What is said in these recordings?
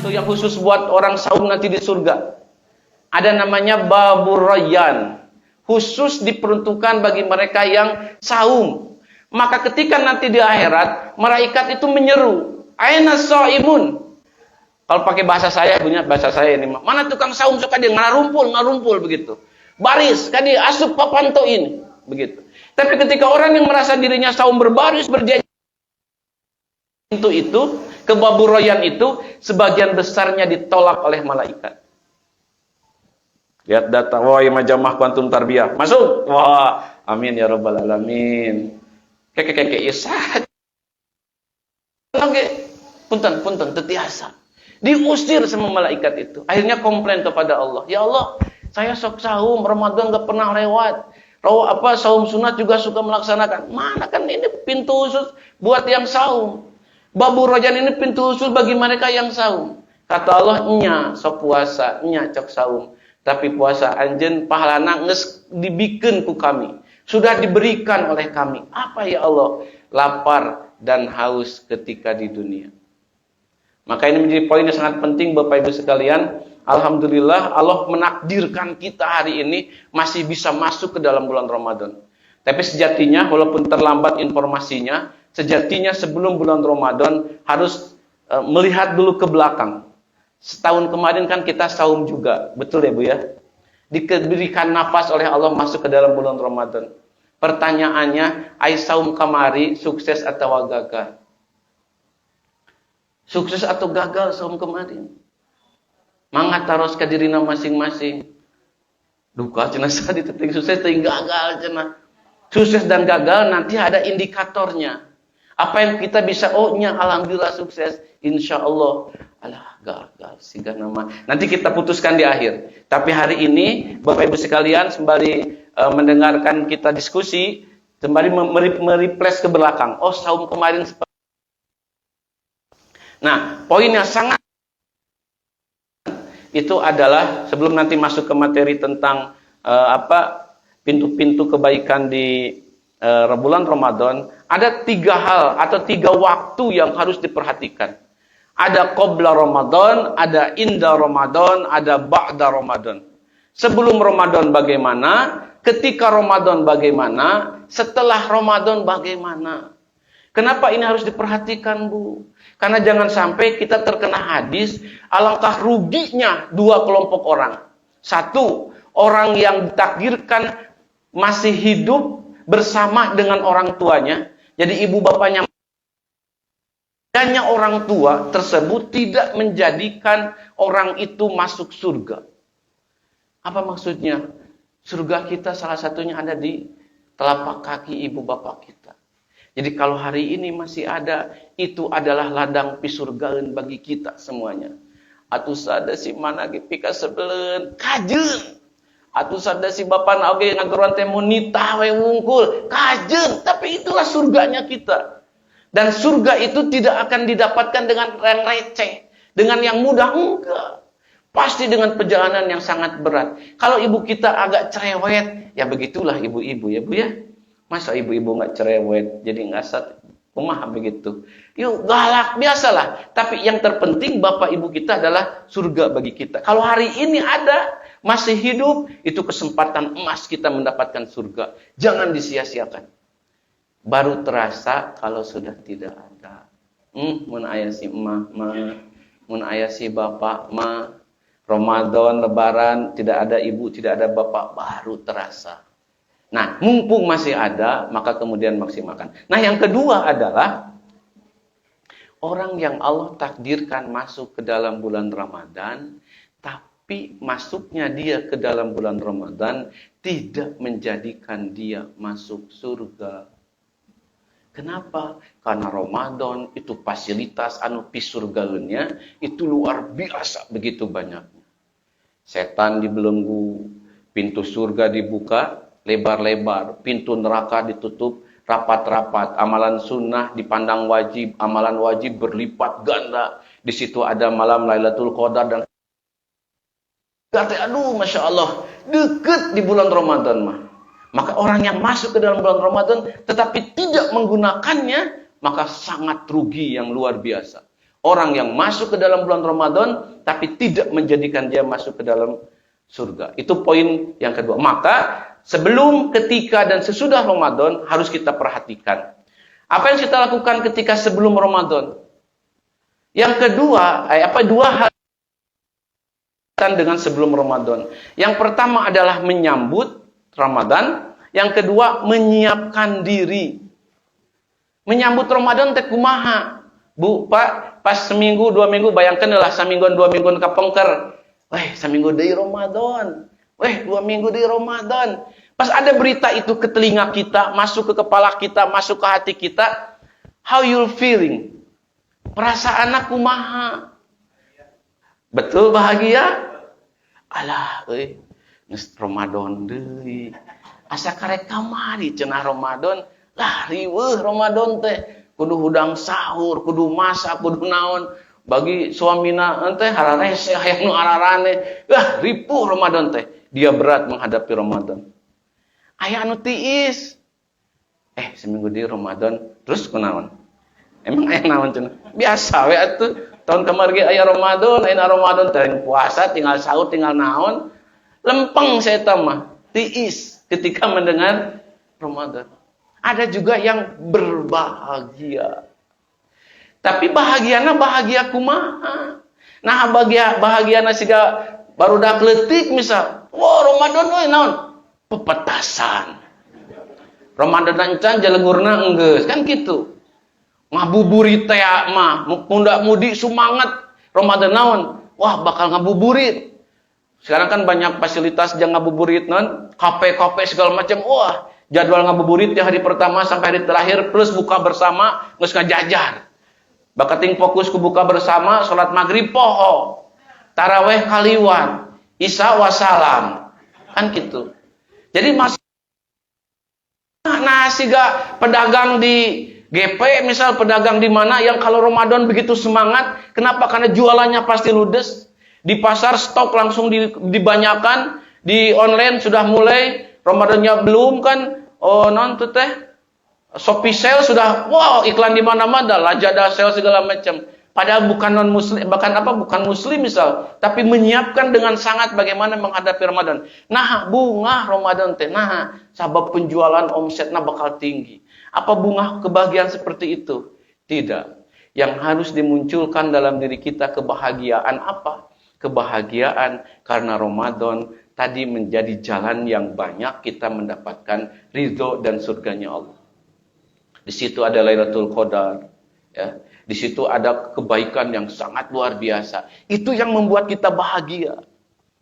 itu yang khusus buat orang saum nanti di surga. Ada namanya Babur Rayyan. Khusus diperuntukkan bagi mereka yang saum. Maka ketika nanti di akhirat, malaikat itu menyeru, "Aina shaimun?" Kalau pakai bahasa saya, punya bahasa saya ini, mana tukang saum suka dia ngarumpul begitu. Baris, kadi asup papanto ini, begitu. Tapi ketika orang yang merasa dirinya saum berbaris berjanji itu ke Babur Rayyan itu sebagian besarnya ditolak oleh malaikat. Lihat data, wah majamah kuantum tarbiyah. Masuk. Wah, amin ya rabbal alamin. Keke isah. Oke. Punten tetiasa. Diusir sama malaikat itu. Akhirnya komplain kepada Allah. Ya Allah, saya sok saum, Ramadan enggak pernah lewat. Saum sunat juga suka melaksanakan. Mana kan ini pintu khusus buat yang saum. Babur Rayyan ini pintu khusus bagi mereka yang saum. Kata Allah, nya sok puasa, nya cok saum. Tapi puasa anjen pahalana nges dibikin ku kami. Sudah diberikan oleh kami. Apa ya Allah? Lapar dan haus ketika di dunia. Maka ini menjadi poin yang sangat penting Bapak Ibu sekalian. Alhamdulillah Allah menakdirkan kita hari ini masih bisa masuk ke dalam bulan Ramadan. Tapi sejatinya walaupun terlambat informasinya, sejatinya sebelum bulan Ramadan harus melihat dulu ke belakang. Setahun kemarin kan kita saum juga, betul ya Bu ya? Diberikan nafas oleh Allah masuk ke dalam bulan Ramadan. Pertanyaannya, ai saum kamari sukses atau gagal? Sukses atau gagal saum kemarin? Mangga taros ke dirina masing-masing. Duka cenah sadi teuing sukses teuing gagal cenah. Sukses dan gagal nanti ada indikatornya. Apa yang kita bisa, alhamdulillah sukses, insya Allah, gagal, sehingga nama. Nanti kita putuskan di akhir. Tapi hari ini, Bapak Ibu sekalian, sembari mendengarkan kita diskusi, sembari merefresh ke belakang. Oh, saum kemarin seperti. Nah, poin yang sangat itu adalah sebelum nanti masuk ke materi tentang pintu-pintu kebaikan di bulan Ramadan, ada 3 hal atau 3 waktu yang harus diperhatikan. Ada qabla Ramadan, ada inda Ramadan, ada ba'da Ramadan. Sebelum Ramadan bagaimana, ketika Ramadan bagaimana, setelah Ramadan bagaimana. Kenapa ini harus diperhatikan, Bu? Karena jangan sampai kita terkena hadis, alangkah ruginya 2 kelompok orang. 1, orang yang ditakdirkan masih hidup bersama dengan orang tuanya. Jadi ibu bapaknya, hanya orang tua tersebut tidak menjadikan orang itu masuk surga. Apa maksudnya? Surga kita salah satunya ada di telapak kaki ibu bapak kita. Jadi kalau hari ini masih ada, itu adalah ladang pisurgaeun bagi kita semuanya. Atuh sada si mana ge pika sebeleun kajeun. Atuh sada si bapan oge ngagoran teh nitah we wungkul, kajeun, tapi itulah surganya kita. Dan surga itu tidak akan didapatkan dengan yang receh, dengan yang mudah, enggak. Pasti dengan perjalanan yang sangat berat. Kalau ibu kita agak cerewet, ya begitulah ibu-ibu ya Bu ya. Masa ibu-ibu enggak cerewet, jadi ngasat kumaha begitu. Yuk galak biasalah, tapi yang terpenting bapak ibu kita adalah surga bagi kita. Kalau hari ini ada masih hidup, itu kesempatan emas kita mendapatkan surga. Jangan disia-siakan. Baru terasa kalau sudah tidak ada. Mun aya si emak mah, mun aya si bapak mah, Ramadan, Lebaran, tidak ada ibu, tidak ada bapak, baru terasa. Nah, mumpung masih ada, maka kemudian maksimalkan. Nah, yang kedua adalah orang yang Allah takdirkan masuk ke dalam bulan Ramadan, tapi masuknya dia ke dalam bulan Ramadan tidak menjadikan dia masuk surga. Kenapa? Karena Ramadan itu fasilitas anu pisurgaeunnya itu luar biasa begitu banyaknya. Setan dibelenggu, pintu surga dibuka lebar-lebar, pintu neraka ditutup rapat-rapat, amalan sunnah dipandang wajib, amalan wajib berlipat ganda. Di situ ada malam Lailatul Qadar dan aduh, Masya Allah, deket di bulan Ramadan mah. Maka orang yang masuk ke dalam bulan Ramadan tetapi tidak menggunakannya, maka sangat rugi yang luar biasa. Orang yang masuk ke dalam bulan Ramadan tapi tidak menjadikan dia masuk ke dalam surga. Itu poin yang kedua. Maka sebelum, ketika, dan sesudah Ramadan harus kita perhatikan. Apa yang kita lakukan ketika sebelum Ramadan? Yang kedua, dua hal dengan sebelum Ramadan. Yang pertama adalah menyambut Ramadan. Yang kedua, menyiapkan diri. Menyambut Ramadan teh kumaha? Bu, Pak, pas seminggu, 2 minggu, bayangkan lah semingguan 2 mingguan kapengker. Weh, seminggu dari Ramadan. Weh, 2 minggu dari Ramadan. Pas ada berita itu ke telinga kita, masuk ke kepala kita, masuk ke hati kita, how you feeling? Perasaan aku kumaha? Betul bahagia? Alah, geus Ramadan deui. Asa karek kamari cenah Ramadan, lah riweuh Ramadan teh. Kudu hudang sahur, kudu masak, kudu naon. Bagi suamina teh hararese hayang nu ararane. Ripuh Ramadan teh. Dia berat menghadapi Ramadan. Aya anu tiis. Seminggu di Ramadan terus kunaon? Emang aya naon cenah? Biasa we atuh. Tahun kemarin ge aya Ramadan, aya Ramadan teh puasa, tinggal sahur, tinggal naon. Lempeng saya mah, tiis ketika mendengar Ramadan. Ada juga yang berbahagia. Tapi bahagiana bahagia kumaha? Nah, bahagiana siga barudak leutik misal. Wah, Ramadan euy naon? Pepetasan. Ramadan encan jalegurna enggeus, kan kitu. Ngabuburit teh mah, muda-mudi semangat Ramadan naon? Wah, bakal ngabuburit. Sekarang kan banyak fasilitas jang ngabuburit naon? Kafe-kafe segala macam. Wah, jadwal ngabuburit di hari pertama sampai hari terakhir plus buka bersama geus ngajajar. Bakating fokus ku buka bersama, salat maghrib poho. Taraweh kaliwan, isya wassalam. Kan gitu. Jadi siga pedagang di GP misal, pedagang di mana yang kalau Ramadan begitu semangat, kenapa? Karena jualannya pasti ludes. Di pasar stok langsung dibanyakan, di online sudah mulai, Ramadannya belum kan. Oh, non tuh teh Shopee sale sudah, wow, iklan di mana-mana, Lazada sale segala macam. Padahal bukan non muslim, bukan muslim misal, tapi menyiapkan dengan sangat bagaimana menghadapi Ramadan. Nah, bunga Ramadan teh, nah, sabab penjualan omsetnya bakal tinggi. Apa bunga kebahagiaan seperti itu? Tidak. Yang harus dimunculkan dalam diri kita kebahagiaan apa? Kebahagiaan karena Ramadan tadi menjadi jalan yang banyak kita mendapatkan ridho dan surganya Allah. Di situ ada Lailatul Qadar, ya. Di situ ada kebaikan yang sangat luar biasa. Itu yang membuat kita bahagia.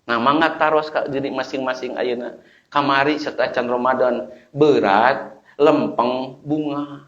Nah, mangga taros ka diri masing-masing ayeuna. Kamari setelah can Ramadan berat, lempeng, bunga.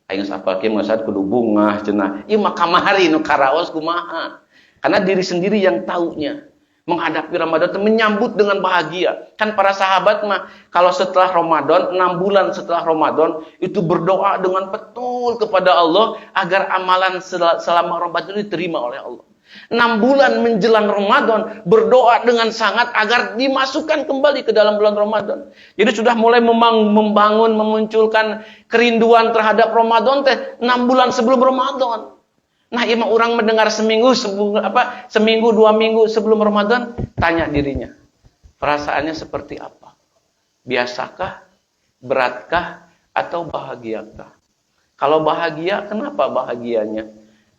Aing sapal kieu mah kudu bunga cenah. Ieu mah kamari nu karaos kumaha. Karena diri sendiri yang taunya. Menghadapi Ramadan itu menyambut dengan bahagia. Kan para sahabat mah kalau setelah Ramadan, 6 bulan setelah Ramadan itu berdoa dengan betul kepada Allah agar amalan selama Ramadan itu diterima oleh Allah. 6 bulan menjelang Ramadan berdoa dengan sangat agar dimasukkan kembali ke dalam bulan Ramadan. Jadi sudah mulai membangun, memunculkan kerinduan terhadap Ramadan teh 6 bulan sebelum Ramadan. Nah, emang orang mendengar seminggu 2 minggu sebelum Ramadan, tanya dirinya, perasaannya seperti apa? Biasakah? Beratkah? Atau bahagiakah? Kalau bahagia, kenapa bahagianya?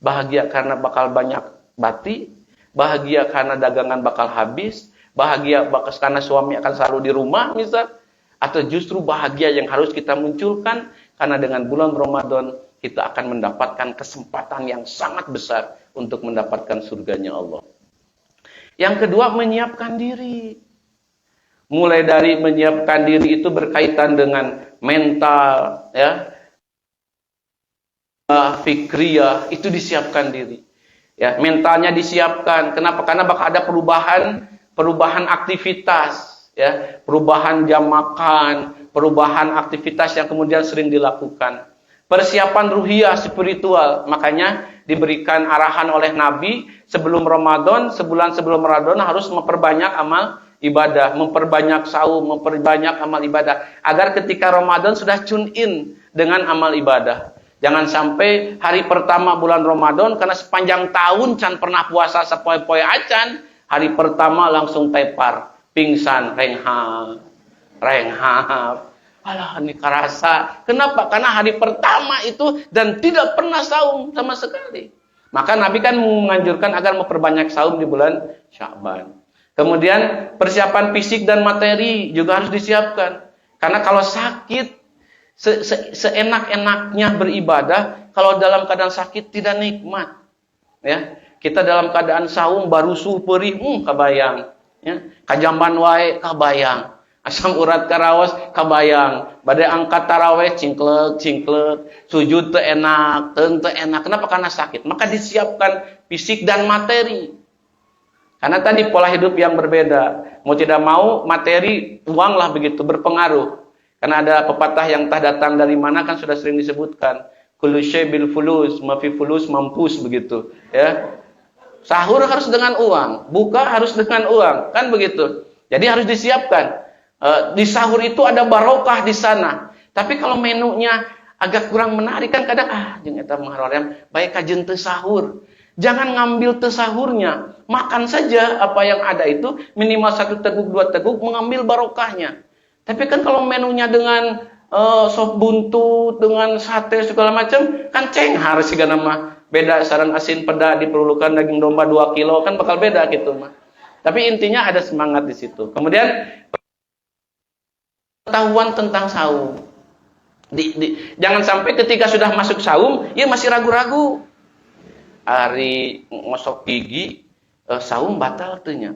Bahagia karena bakal banyak bati, bahagia karena dagangan bakal habis, bahagia karena suami akan selalu di rumah misal, atau justru bahagia yang harus kita munculkan karena dengan bulan Ramadan kita akan mendapatkan kesempatan yang sangat besar untuk mendapatkan surganya Allah. Yang kedua, menyiapkan diri. Mulai dari menyiapkan diri itu berkaitan dengan mental, ya, fikriyah, itu disiapkan diri. Ya, mentalnya disiapkan. Kenapa? Karena bakal ada perubahan aktivitas, ya, perubahan jam makan, perubahan aktivitas yang kemudian sering dilakukan. Persiapan ruhiyah spiritual, makanya diberikan arahan oleh Nabi sebelum Ramadan, sebulan sebelum Ramadan harus memperbanyak amal ibadah, memperbanyak saum, memperbanyak amal ibadah, agar ketika Ramadan sudah tune in dengan amal ibadah. Jangan sampai hari pertama bulan Ramadan karena sepanjang tahun can pernah puasa sepoi-poi acan, hari pertama langsung tepar, pingsan, renghap. Alah, ini karasa. Kenapa? Karena hari pertama itu dan tidak pernah saum sama sekali. Maka Nabi kan menganjurkan agar memperbanyak saum di bulan Sya'ban. Kemudian persiapan fisik dan materi juga harus disiapkan. Karena kalau sakit, seenak-enaknya beribadah, kalau dalam keadaan sakit tidak nikmat. Ya, kita dalam keadaan saum baru suh perih, kabayang. Ya, kajamban wae kabayang. Asam urat karaos kabayang. Badai angkat taraweh cingklek. Sujud teu enak, teu enak. Kenapa? Karena sakit. Maka disiapkan fisik dan materi. Karena tadi pola hidup yang berbeda. Mau tidak mau materi uang lah begitu berpengaruh. Karena ada pepatah yang tak datang dari mana kan sudah sering disebutkan. Kullu syai bil fulus, ma fi fulus mampus begitu, ya. Sahur harus dengan uang, buka harus dengan uang, kan begitu. Jadi harus disiapkan. Di sahur itu ada barokah di sana. Tapi kalau menunya agak kurang menarik kan kadang jeung eta mah hoream bae kajeun teu sahur. Jangan ngambil teu sahurnya, makan saja apa yang ada itu minimal 1 teguk 2 teguk mengambil barokahnya. Tapi kan kalau menunya dengan sop buntut, dengan sate segala macam, kan cenghar sih kan mah. Beda saran asin peda diperlukan daging domba 2 kilo kan bakal beda gitu mah. Tapi intinya ada semangat di situ. Kemudian pengetahuan tentang saum. Jangan sampai ketika sudah masuk saum, ya masih ragu-ragu. Ari ngosok gigi, saum batal teu nya.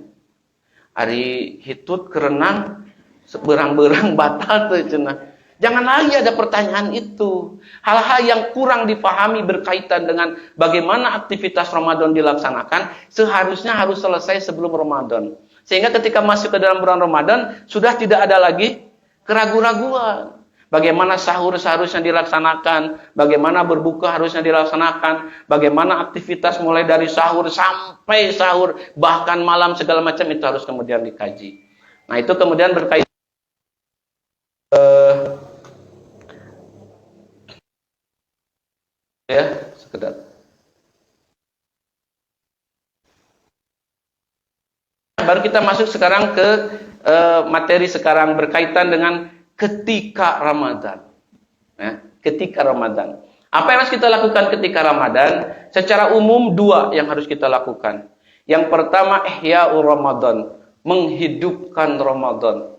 Ari hitut kerenang berang-berang batal tuh cenah. Jangan lagi ada pertanyaan itu. Hal-hal yang kurang dipahami berkaitan dengan bagaimana aktivitas Ramadan dilaksanakan seharusnya harus selesai sebelum Ramadan. Sehingga ketika masuk ke dalam bulan Ramadan sudah tidak ada lagi keraguan-raguan. Bagaimana sahur seharusnya dilaksanakan, bagaimana berbuka harusnya dilaksanakan, bagaimana aktivitas mulai dari sahur sampai sahur bahkan malam segala macam itu harus kemudian dikaji. Nah, itu kemudian berkaitan ya, sekedar. Baru kita masuk sekarang ke materi sekarang berkaitan dengan ketika Ramadan. Ya, ketika Ramadan. Apa yang harus kita lakukan ketika Ramadan? Secara umum 2 yang harus kita lakukan. Yang pertama ihya'ur Ramadan, menghidupkan Ramadan.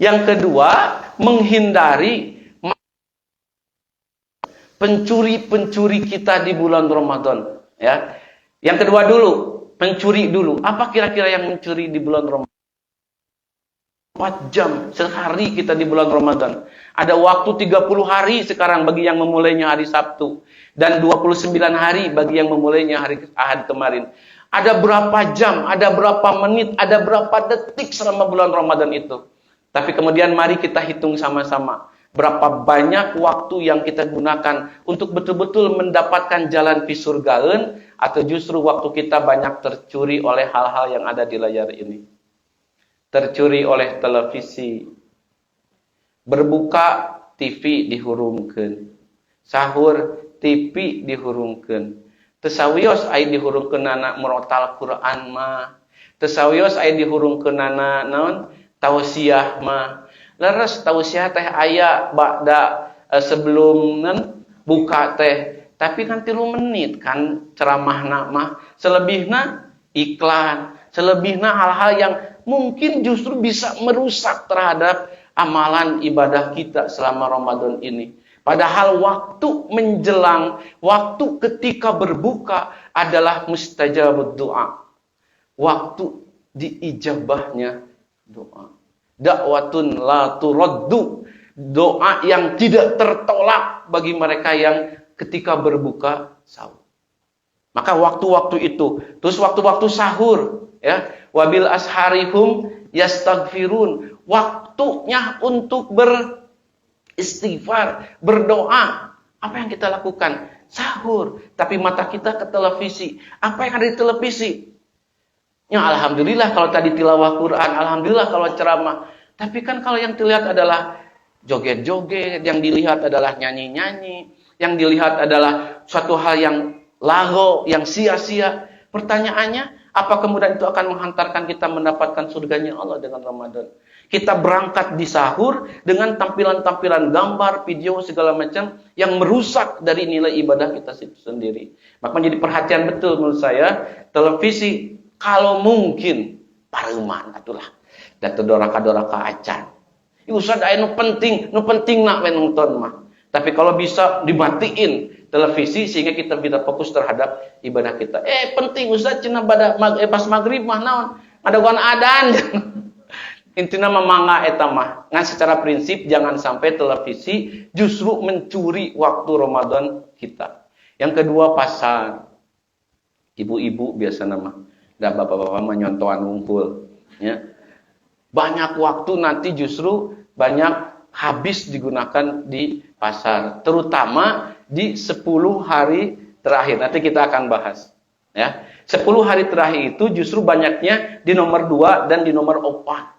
Yang kedua, menghindari pencuri-pencuri kita di bulan Ramadan, ya. Yang kedua dulu, pencuri dulu. Apa kira-kira yang mencuri di bulan Ramadan? 4 jam sehari kita di bulan Ramadan. Ada waktu 30 hari sekarang bagi yang memulainya hari Sabtu dan 29 hari bagi yang memulainya hari Ahad kemarin. Ada berapa jam, ada berapa menit, ada berapa detik selama bulan Ramadan itu. Tapi kemudian mari kita hitung sama-sama. Berapa banyak waktu yang kita gunakan untuk betul-betul mendapatkan jalan fi surgaeun, atau justru waktu kita banyak tercuri oleh hal-hal yang ada di layar ini. Tercuri oleh televisi. Berbuka TV dihurungkeun. Sahur TV dihurungkeun. Tesawios aya dihurungkeunana merotal Quran mah. Tesawios aya dihurungkeunana naon? Tausiah mah. Leres tausiah teh aya ba'da sebelum buka teh. Tapi kan 3 menit kan ceramahna mah. Selebihna iklan. Selebihna hal-hal yang mungkin justru bisa merusak terhadap amalan ibadah kita selama Ramadan ini. Padahal waktu menjelang, waktu ketika berbuka adalah mustajabud doa. Waktu diijabahnya doa. Da'watun la turaddu. Doa yang tidak tertolak bagi mereka yang ketika berbuka sahur. Maka waktu-waktu itu, terus waktu-waktu sahur, ya, wabil asharihum yastaghfirun, waktunya untuk beristighfar, berdoa. Apa yang kita lakukan? Sahur, tapi mata kita ke televisi. Apa yang ada di televisi? Ya alhamdulillah kalau tadi tilawah Quran, alhamdulillah kalau ceramah. Tapi kan kalau yang terlihat adalah joget-joget, yang dilihat adalah nyanyi-nyanyi, yang dilihat adalah suatu hal yang lago, yang sia-sia. Pertanyaannya, apa kemudian itu akan menghantarkan kita mendapatkan surganya Allah dengan Ramadan? Kita berangkat di sahur dengan tampilan-tampilan gambar, video, segala macam yang merusak dari nilai ibadah kita sendiri. Maka menjadi perhatian betul menurut saya, televisi kalau mungkin pareman atulah. Datu doraka-doraka acan. Ustaz aya nu penting nak we nonton mah. Tapi kalau bisa dimatiin televisi sehingga kita bisa fokus terhadap ibadah kita. Penting Ustaz cenah pas maghrib mah naon? Ngadogan adan. Intina memangga eta mah. Ngan secara prinsip jangan sampai televisi justru mencuri waktu Ramadan kita. Yang kedua pasar. Ibu-ibu biasa nama. Dan bapak-bapak menyontohan ngumpul. Ya. Banyak waktu nanti justru banyak habis digunakan di pasar. Terutama di 10 hari terakhir. Nanti kita akan bahas. Ya. 10 hari terakhir itu justru banyaknya di nomor 2 dan di nomor 4.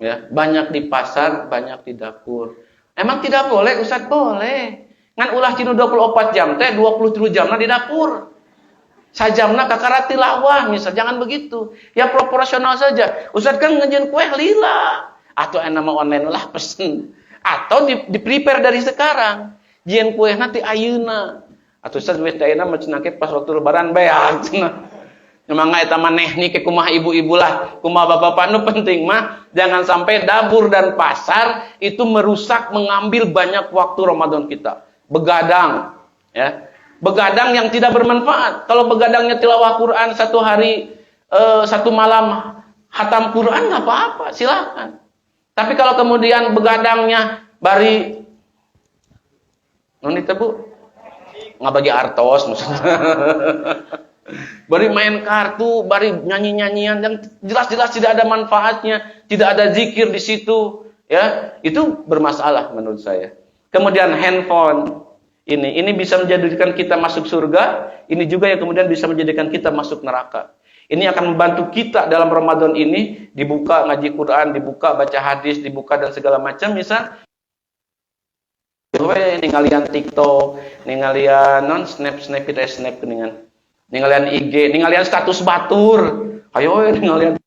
Ya, banyak di pasar, banyak di dapur. Emang tidak boleh, Ustaz? Boleh. Ngan ulah cinu 24 jam teh 23 jamna di dapur. Sajamna kakara tilawah, misal jangan begitu. Ya proporsional saja. Ustaz kan ngejen kue lila. Atau nama online lah pesen. Atau di prepare dari sekarang. Jien kue nanti ayeuna. Atau Ustaz wis dayeuna mecenake pas waktu lebaran beak cenah. Memang eta maneh nih ke kumaha ibu-ibu lah, kumaha bapak-bapak nu penting mah jangan sampai dapur dan pasar itu merusak mengambil banyak waktu Ramadan kita. Begadang, ya. Begadang yang tidak bermanfaat. Kalau begadangnya tilawah Quran 1 hari 1 malam khatam Quran nggak apa-apa, silakan. Tapi kalau kemudian begadangnya bari non itu Bu nggak bagi artos maksudnya. Bari main kartu, bari nyanyi-nyanyian yang jelas-jelas tidak ada manfaatnya, tidak ada zikir di situ, ya. Itu bermasalah menurut saya. Kemudian handphone ini bisa menjadikan kita masuk surga, ini juga yang kemudian bisa menjadikan kita masuk neraka. Ini akan membantu kita dalam Ramadan ini dibuka ngaji Quran, dibuka baca hadis, dibuka dan segala macam misal ningalian TikTok, ningalian non snap keningan. Ningalian IG, ningalian status batur. Ayo ningalian.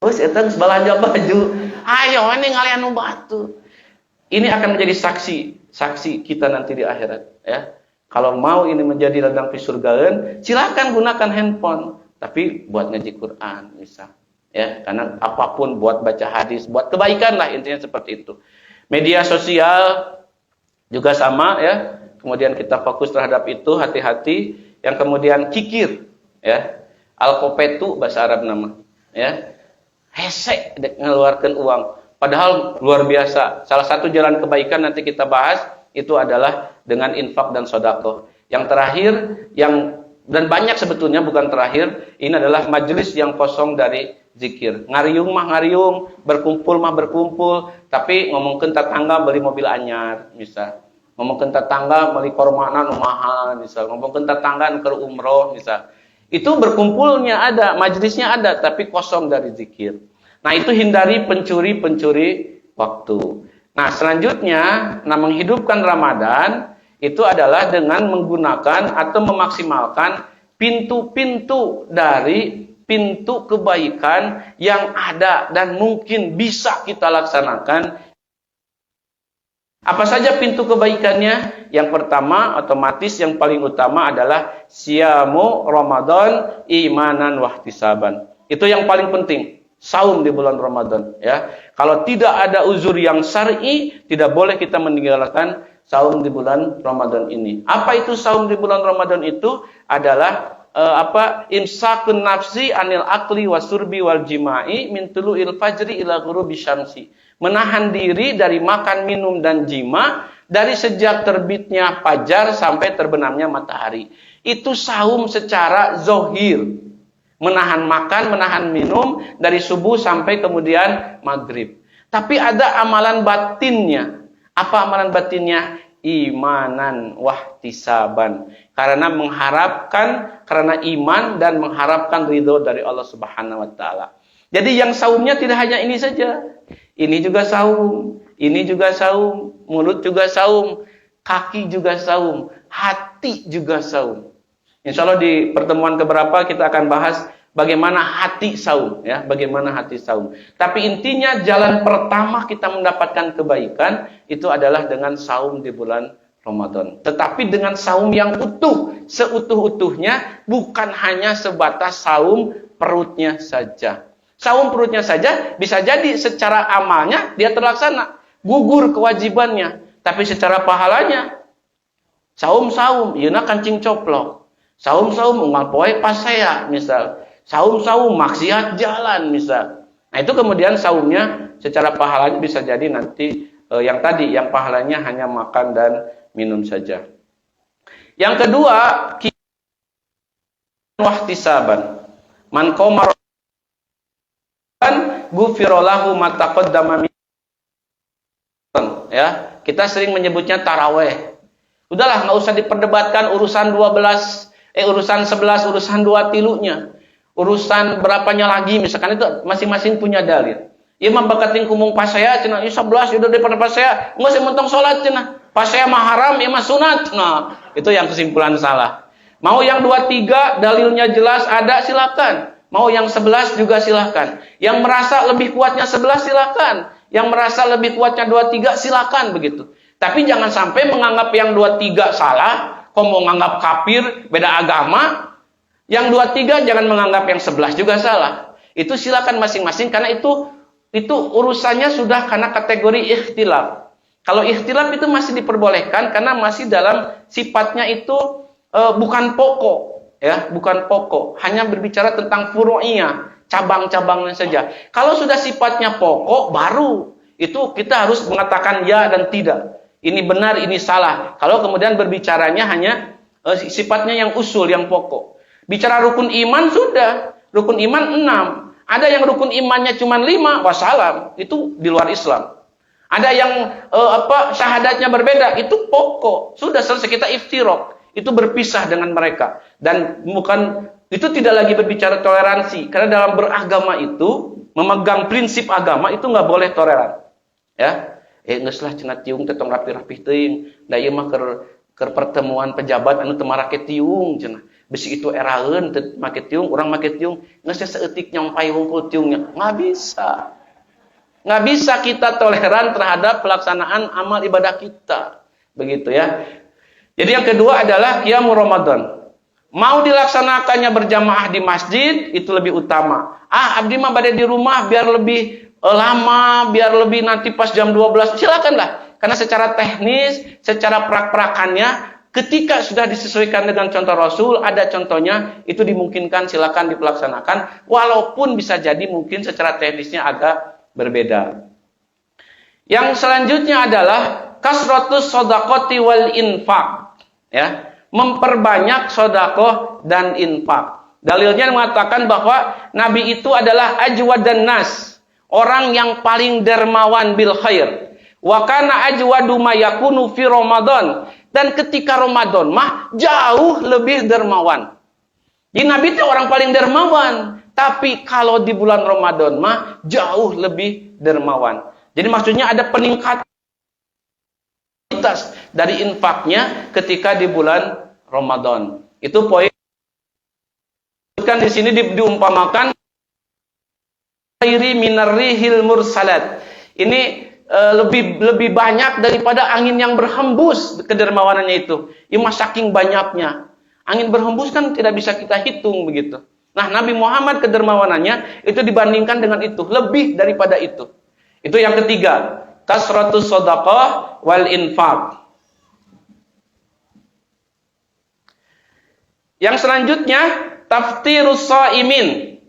Terus eta geus balanja baju. Ayo ningalian nu batur. Ini akan menjadi saksi kita nanti di akhirat, ya. Kalau mau ini menjadi ladang pisurgaeun, silakan gunakan handphone, tapi buat ngaji Quran misal. Ya, karena apapun buat baca hadis, buat kebaikan lah intinya seperti itu. Media sosial juga sama ya. Kemudian kita fokus terhadap itu, hati-hati. Yang kemudian kikir, ya, alkopetu bahasa Arab nama, ya, hesek ngeluarkan uang, padahal luar biasa. Salah satu jalan kebaikan nanti kita bahas itu adalah dengan infak dan sedekah. Yang terakhir, dan banyak sebetulnya bukan terakhir, ini adalah majelis yang kosong dari zikir. Ngariung mah ngariung, berkumpul mah berkumpul, tapi ngomongkeun tetangga beli mobil anyar, misal. Ngomongkeun tetangga beli kormana nu mahal misal, ngomongkeun tetangga ke umroh misal. Itu berkumpulnya ada, majelisnya ada, tapi kosong dari zikir. Nah, itu hindari pencuri waktu. Nah, selanjutnya, menghidupkan Ramadan itu adalah dengan menggunakan atau memaksimalkan pintu-pintu dari pintu kebaikan yang ada dan mungkin bisa kita laksanakan. Apa saja pintu kebaikannya? Yang pertama, otomatis yang paling utama adalah siyamu Ramadan imanan wahtisaban. Itu yang paling penting. Saum di bulan Ramadan, ya. Kalau tidak ada uzur yang syar'i, tidak boleh kita meninggalkan saum di bulan Ramadan ini. Apa itu saum di bulan Ramadan itu? Adalah imsakun nafsi anil akli wasurbi wal jima'i min tulu'il fajri ila ghurubi syamsi. Menahan diri dari makan, minum, dan jima dari sejak terbitnya fajar sampai terbenamnya matahari. Itu saum secara zohir. Menahan makan, menahan minum dari subuh sampai kemudian maghrib. Tapi ada amalan batinnya. Apa amalan batinnya? Imanan wahtisaban. Karena mengharapkan, karena iman dan mengharapkan ridho dari Allah Subhanahu wa taala. Jadi yang saumnya tidak hanya ini saja. Ini juga saum, ini juga saum, mulut juga saum, kaki juga saum, hati juga saum. Insya Allah di pertemuan keberapa kita akan bahas bagaimana hati saum, ya, bagaimana hati saum. Tapi intinya jalan pertama kita mendapatkan kebaikan itu adalah dengan saum di bulan Ramadan. Tetapi dengan saum yang utuh, seutuh-utuhnya, bukan hanya sebatas saum perutnya saja. Saum perutnya saja bisa jadi secara amalnya dia terlaksana, gugur kewajibannya, tapi secara pahalanya saum-saum, yeuna kancing coplok. Saum-saum unggal poe pasea misal. Saum-saum maksiat jalan misal. Nah, itu kemudian saumnya secara pahalanya bisa jadi nanti yang tadi, yang pahalanya hanya makan dan minum saja. Yang kedua, wahtisaban. Man qoma ghufira lahu ma taqaddama min, ya. Kita sering menyebutnya taraweh. Udahlah, nggak usah diperdebatkan urusan 11, urusan 2 tilunya. Urusan berapanya lagi, misalkan itu masing-masing punya dalil. Imam bakating kumung pasaya cenah 11 udah daripada pasaya, enggak sih mentong salat cenah. Pasaya mah haram, imam sunat. Nah, itu yang kesimpulan salah. Mau yang 2-3 dalilnya jelas ada, silakan. Mau yang 11 juga silakan. Yang merasa lebih kuatnya 11 silakan. Yang merasa lebih kuatnya 2-3 silakan begitu. Tapi jangan sampai menganggap yang 2-3 salah, kok mau menganggap kafir, beda agama. Yang 2-3 jangan menganggap yang 11 juga salah. Itu silakan masing-masing karena itu urusannya sudah karena kategori ikhtilaf. Kalau ikhtilaf itu masih diperbolehkan karena masih dalam sifatnya itu bukan pokok. Ya, bukan pokok, hanya berbicara tentang furu'iyah, cabang-cabangnya saja. Kalau sudah sifatnya pokok, baru itu kita harus mengatakan ya dan tidak. Ini benar, ini salah. Kalau kemudian berbicaranya hanya sifatnya yang usul, yang pokok. Bicara rukun iman sudah, rukun iman 6. Ada yang rukun imannya cuma 5, wassalam, itu di luar Islam. Ada yang syahadatnya berbeda, itu pokok. Sudah selesai, kita iftiraq. Itu berpisah dengan mereka, dan bukan itu tidak lagi berbicara toleransi, karena dalam beragama itu memegang prinsip agama itu nggak boleh toleran, ya. Geus lah cenah tiung tetong rapi-rapi teuing, da ieu mah keur pertemuan pejabat anu teu make tiung cenah. Besi itu eraeun teu make tiung, urang make tiung, geus saeutik nyampai hungkul tiungnya. Nggak bisa kita toleran terhadap pelaksanaan amal ibadah kita, begitu ya. Jadi yang kedua adalah qiyamul Ramadan. Mau dilaksanakannya berjamaah di masjid, itu lebih utama. Abdi mah bade di rumah biar lebih lama, biar lebih nanti pas jam 12. Silakanlah. Karena secara teknis, secara prak-prakannya, ketika sudah disesuaikan dengan contoh Rasul, ada contohnya, itu dimungkinkan, silakan dipelaksanakan. Walaupun bisa jadi mungkin secara teknisnya agak berbeda. Yang selanjutnya adalah kasratus shadaqati wal infaq. Ya, memperbanyak sedekah dan infak. Dalilnya mengatakan bahwa Nabi itu adalah ajwadan nas, orang yang paling dermawan bil khair. Wa kana ajwadu ma yakunu fi Ramadan, dan ketika Ramadan mah jauh lebih dermawan. Jadi Nabi itu orang paling dermawan, tapi kalau di bulan Ramadan mah jauh lebih dermawan. Jadi maksudnya ada peningkatan dari infaknya ketika di bulan Ramadan. Itu poin kan di sini diumpamakan khairi minarrihil mursalat. Ini lebih banyak daripada angin yang berhembus, kedermawanannya itu. Ima saking banyaknya. Angin berhembus kan tidak bisa kita hitung begitu. Nah, Nabi Muhammad kedermawanannya itu dibandingkan dengan itu, lebih daripada itu. Itu yang ketiga, kasratus shadaqah wal infaq. Yang selanjutnya, taftirus shaimin.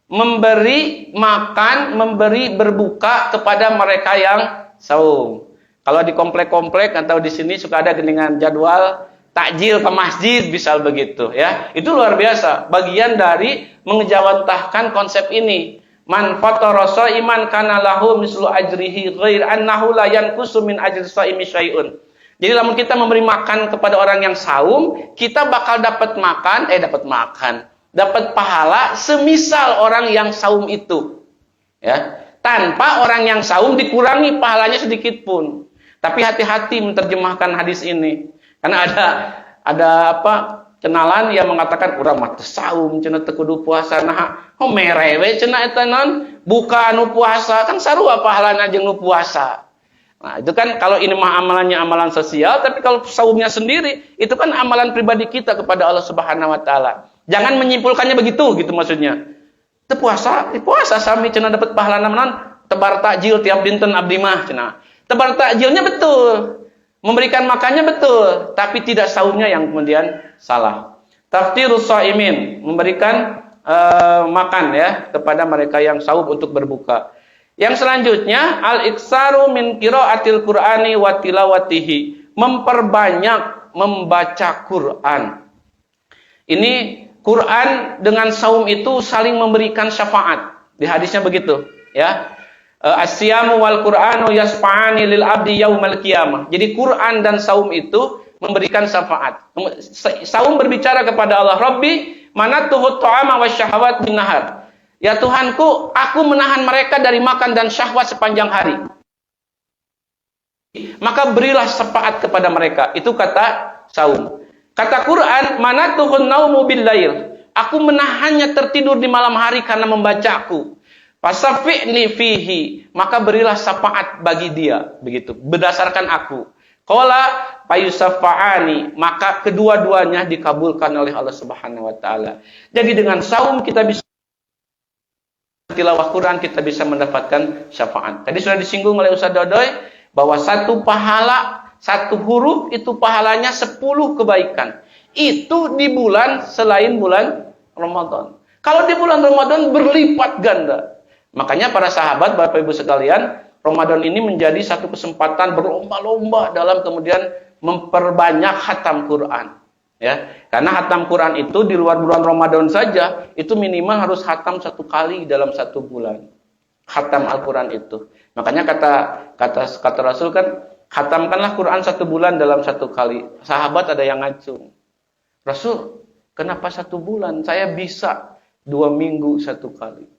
Memberi makan, memberi berbuka kepada mereka yang saum. Kalau di komplek-komplek atau di sini suka ada dengan jadwal takjil ke masjid, misal begitu ya. Itu luar biasa, bagian dari mengejawantahkan konsep ini. Man fatara shaiman kana lahu mislu ajrihi ghair annahu la yanqusu min ajri shaimi syai'un. Jadi lamun kita memberi makan kepada orang yang saum, kita bakal dapat makan, dapat pahala semisal orang yang saum itu. Ya, tanpa orang yang saum dikurangi pahalanya sedikit pun. Tapi hati-hati menerjemahkan hadis ini. Karena ada apa? Kenalan yang mengatakan urang mah teu saum cenah teu kudu puasa nah merewe cenah eta naon buka nu puasa kan sarua pahalana jeung nu puasa. Nah, itu kan kalau ini mah amalannya amalan sosial, tapi kalau saumnya sendiri itu kan amalan pribadi kita kepada Allah Subhanahu wa taala. Jangan menyimpulkannya begitu gitu maksudnya. Teu puasa, puasa sami cenah dapat pahalana naon tebar takjil tiap dinten abdi mah cenah. Tebar takjilnya betul. Memberikan makannya betul, tapi tidak saumnya yang kemudian salah. Taftirus shaimin, memberikan makan ya kepada mereka yang saum untuk berbuka. Yang selanjutnya al-iktsaru min qiraatil Qur'ani wa tilawatihi, memperbanyak membaca Quran. Ini Quran dengan saum itu saling memberikan syafaat. Di hadisnya begitu, ya. As-siyamu wal Qur'anu yasfa'ani lil abdi yaumal qiyamah. Jadi Quran dan saum itu memberikan syafaat. Saum berbicara kepada Allah, Rabbi manatuhu ta'ama wasyahawat bin nahar. Ya Tuhanku, aku menahan mereka dari makan dan syahwat sepanjang hari. Maka berilah syafaat kepada mereka. Itu kata saum. Kata Quran, manatuhun naumu bil lail. Aku menahannya tertidur di malam hari karena membacaku. Fasafi'ni fihi, maka berilah syafaat bagi dia, begitu. Berdasarkan aku. Qala payusafa'ani, maka kedua-duanya dikabulkan oleh Allah Subhanahu wa taala. Jadi dengan saum kita bisa tilawah Quran, kita bisa mendapatkan syafaat. Tadi sudah disinggung oleh Ustaz Dodoy bahwa satu pahala, satu huruf itu pahalanya 10 kebaikan. Itu di bulan selain bulan Ramadan. Kalau di bulan Ramadan berlipat ganda. Makanya para sahabat, Bapak Ibu sekalian, Ramadan ini menjadi satu kesempatan berlomba-lomba dalam kemudian memperbanyak khatam Quran. Ya, karena khatam Quran itu di luar bulan Ramadan saja, itu minimal harus khatam 1 kali dalam 1 bulan. Khatam Al-Quran itu. Makanya kata Rasul kan, khatamkanlah Quran 1 bulan dalam 1 kali. Sahabat ada yang ngacung. Rasul, kenapa 1 bulan? Saya bisa 2 minggu 1 kali.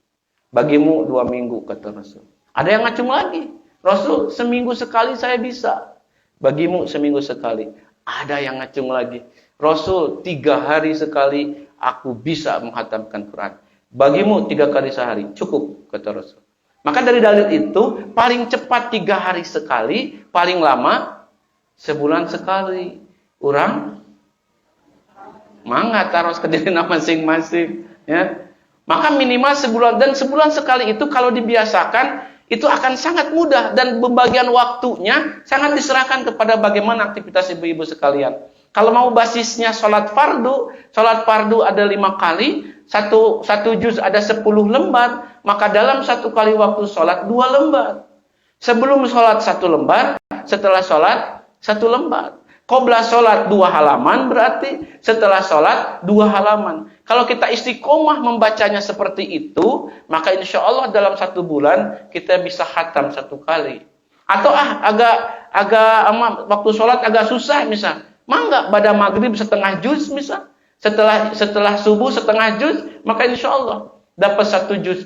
Bagimu 2 minggu, kata Rasul. Ada yang ngacung lagi. Rasul, seminggu sekali saya bisa. Bagimu seminggu sekali. Ada yang ngacung lagi. Rasul, 3 hari sekali aku bisa menghatamkan Quran. Bagimu 3 kali sehari. Cukup, kata Rasul. Maka dari dalil itu, paling cepat 3 hari sekali, paling lama sebulan sekali. Urang mangga taros ke diri masing-masing. Ya. Maka minimal sebulan, dan sebulan sekali itu kalau dibiasakan itu akan sangat mudah, dan pembagian waktunya sangat diserahkan kepada bagaimana aktivitas ibu-ibu sekalian. Kalau mau basisnya sholat fardu ada 5 kali, satu juz ada 10 lembar, maka dalam 1 kali waktu sholat 2 lembar. Sebelum sholat 1 lembar, setelah sholat 1 lembar. Qobla sholat 2 halaman berarti setelah sholat 2 halaman. Kalau kita istiqomah membacanya seperti itu, maka insya Allah dalam 1 bulan kita bisa khatam 1 kali. Atau agak waktu sholat agak susah misal, mangga pada maghrib setengah juz misal, setelah subuh setengah juz, maka insya Allah dapat 1 juz.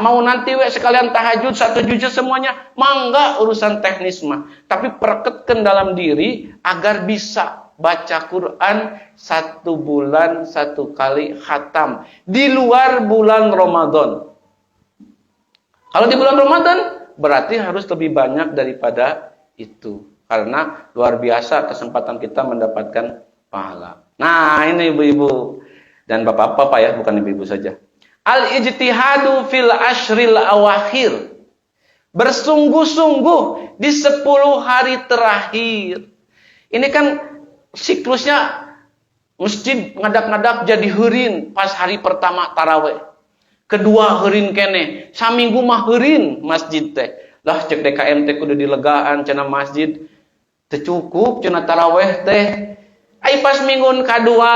Mau nanti sekalian tahajud 1 juz semuanya, mangga urusan teknis mah. Tapi perketkan dalam diri agar bisa baca Quran 1 bulan 1 kali khatam di luar bulan Ramadan. Kalau di bulan Ramadan berarti harus lebih banyak daripada itu, karena luar biasa kesempatan kita mendapatkan pahala. Nah, ini ibu-ibu dan bapak-bapak ya, bukan ibu-ibu saja. Al-ijtihadu fil ashril awakhir. Bersungguh-sungguh di 10 hari terakhir. Ini kan siklusnya masjid ngadak-ngadak jadi heurin pas hari pertama tarawih. Kedua heurin kene, saminggu mah heurin masjid teh. Lah cek DKM teh kudu dilegaan cenah masjid. Teu cukup cenah tarawih teh. Ai pas minggun kadua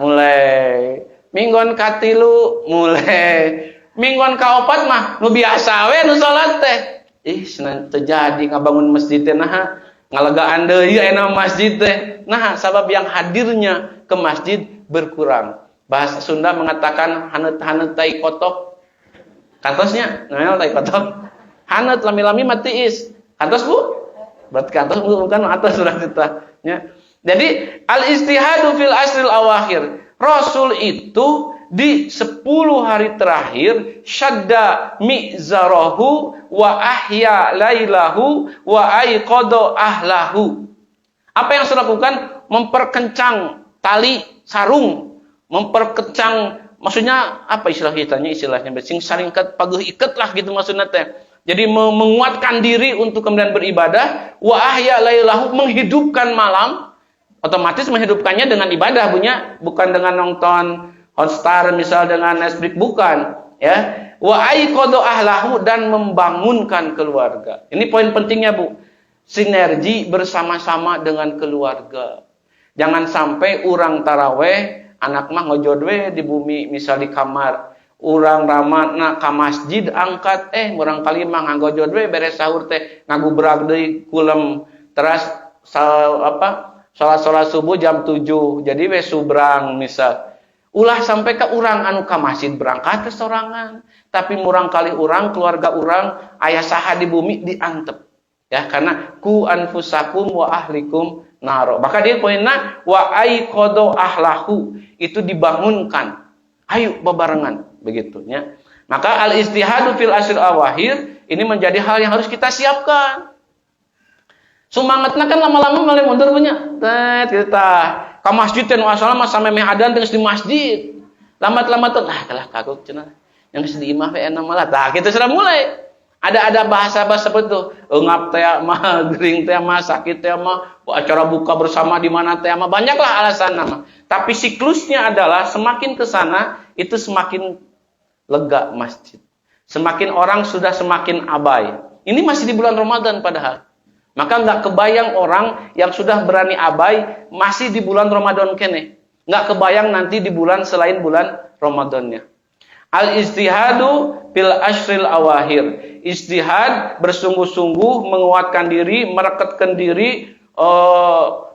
mulai, minggon katilu mulai, minggon kaopat mah nu biasa we nu salat teh. Cenah terjadi ngabangun masjid teh nah, ngalegaan deui aya masjid teh. Nah, sabab yang hadirnya ke masjid berkurang. Bahasa Sunda mengatakan haneut-haneut tai kotok. Kantosnya, namanya tai kotok. Haneut lami-lami matiis. Kantos Bu? Berarti kantos bukan atas surat kita. Ya. Jadi al-istihadu fil asril awakhir. Rasul itu di 10 hari terakhir syadda mi'zarahu wa ahya lailahu wa aiqadha ahlahu. Apa yang Rasul lakukan? Memperkencang tali sarung, memperkencang, maksudnya apa istilah kitanya, istilahnya sing saling paguh iket lah gitu maksudnya teh. Jadi menguatkan diri untuk kemudian beribadah, wa ahya lailahu, menghidupkan malam, otomatis menghidupkannya dengan ibadah bukan dengan nonton Hotstar misal dengan Netflix, bukan, ya. Wa aiqadha ahlahu, dan membangunkan keluarga. Ini poin pentingnya, Bu. Sinergi bersama-sama dengan keluarga. Jangan sampai urang taraweh, anak mah ngojod we di bumi, misal di kamar. Urang ramana ka masjid angkat, urang kali mah ngagojod we beres sahur teh ngagubrag deui kulem. Teras salat subuh jam 7. Jadi we subrang misal. Ulah sampai ke urang anu ka masjid berangkat ke sorangan. Tapi murang kali urang, keluarga urang, aya saha di bumi diantep. Ya, karena ku anfusakum wa ahlikum naro. Maka dia poinnya wa aiqadha ahlahu, itu dibangunkan. Ayo bebarengan begitu ya. Maka al-istihadu fil ashr awakhir ini menjadi hal yang harus kita siapkan. Semangatna kan lama-lama mulai mundur punya. Kita ka masjid teh nu asalna mah sampai meh adzan teh di masjid. Lambat-lambat kalah kagok cenah. Yang di imah we enak malah. Tah kitu sudah mulai. Ada bahasa-bahasa seperti itu. Ngap teh mah, gering teh mah, sakit teh mah, acara buka bersama di mana teh mah, banyaklah alasan nama. Tapi siklusnya adalah semakin ke sana itu semakin lega masjid. Semakin orang sudah semakin abai. Ini masih di bulan Ramadan padahal. Maka nggak kebayang orang yang sudah berani abai masih di bulan Ramadan kene. Nggak kebayang nanti di bulan selain bulan Ramadannya. Al-istihadu fil ashril awakhir. Istihad, bersungguh-sungguh, menguatkan diri, merekatkan diri,